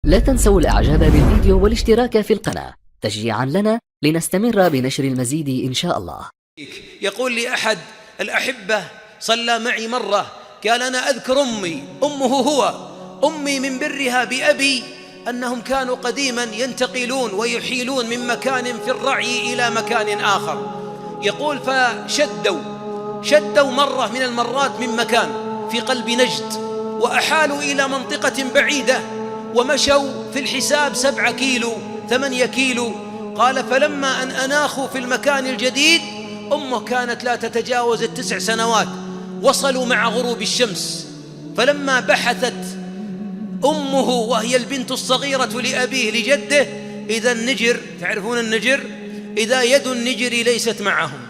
لا تنسوا الإعجاب بالفيديو والاشتراك في القناة تشجيعا لنا لنستمر بنشر المزيد إن شاء الله. يقول لي أحد الأحبة صلى معي مرة، قال: أنا أذكر أمه هو أمي من برها بأبي أنهم كانوا قديما ينتقلون ويحيلون من مكان في الرعي إلى مكان آخر. يقول: فشدوا مرة من المرات من مكان في قلب نجد وأحالوا إلى منطقة بعيدة ومشوا في الحساب 7 كيلو 8 كيلو. قال: فلما أن أناخوا في المكان الجديد، أمه كانت لا تتجاوز 9 سنوات، وصلوا مع غروب الشمس. فلما بحثت أمه وهي البنت الصغيرة لأبيه لجده، إذا النجر، تعرفون النجر، إذا يد النجر ليست معهم،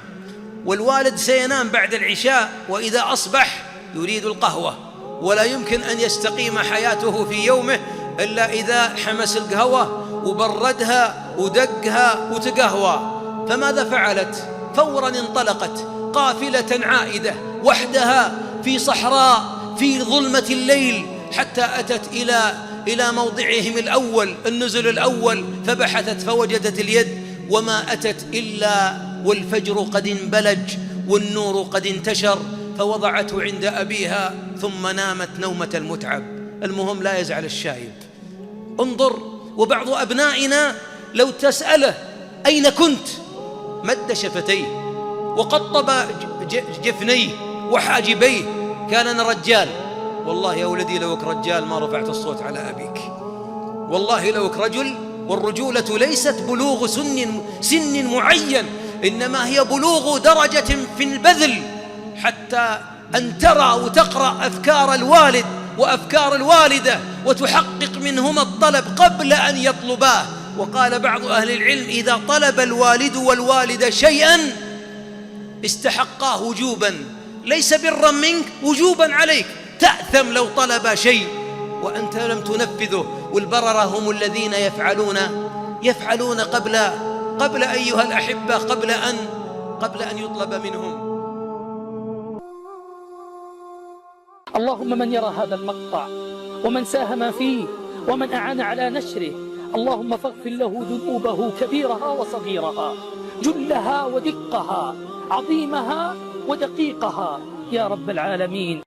والوالد سينام بعد العشاء، وإذا أصبح يريد القهوة، ولا يمكن أن يستقيم حياته في يومه إلا إذا حمس القهوة وبردها ودقها وتقهوى. فماذا فعلت؟ فورا انطلقت قافلة عائدة وحدها في صحراء في ظلمة الليل، حتى أتت إلى موضعهم الأول، النزل الأول، فبحثت فوجدت اليد، وما أتت إلا والفجر قد انبلج والنور قد انتشر، فوضعته عند أبيها ثم نامت نومة المتعب. المهم لا يزعل الشايب. انظر، وبعض أبنائنا لو تسأله أين كنت مد شفتيه وقطب جفنيه وحاجبيه، كان أنا رجال. والله يا ولدي لوك رجال ما رفعت الصوت على أبيك، والله لوك رجل. والرجولة ليست بلوغ سن معين، إنما هي بلوغ درجة في البذل، حتى أن ترى وتقرأ أفكار الوالد وأفكار الوالدة وتحقق منهما الطلب قبل أن يطلباه. وقال بعض أهل العلم: إذا طلب الوالد والوالد شيئا استحقاه وجوبا، ليس برا منك، وجوبا عليك. تأثم لو طلب شيء وأنت لم تنفذه. والبررة هم الذين يفعلون قبل أيها الأحبة، قبل أن يطلب منهم. اللهم من يرى هذا المقطع ومن ساهم فيه ومن أعان على نشره، اللهم فاغفر له ذنوبه كبيرها وصغيرها، جلها ودقها، عظيمها ودقيقها، يا رب العالمين.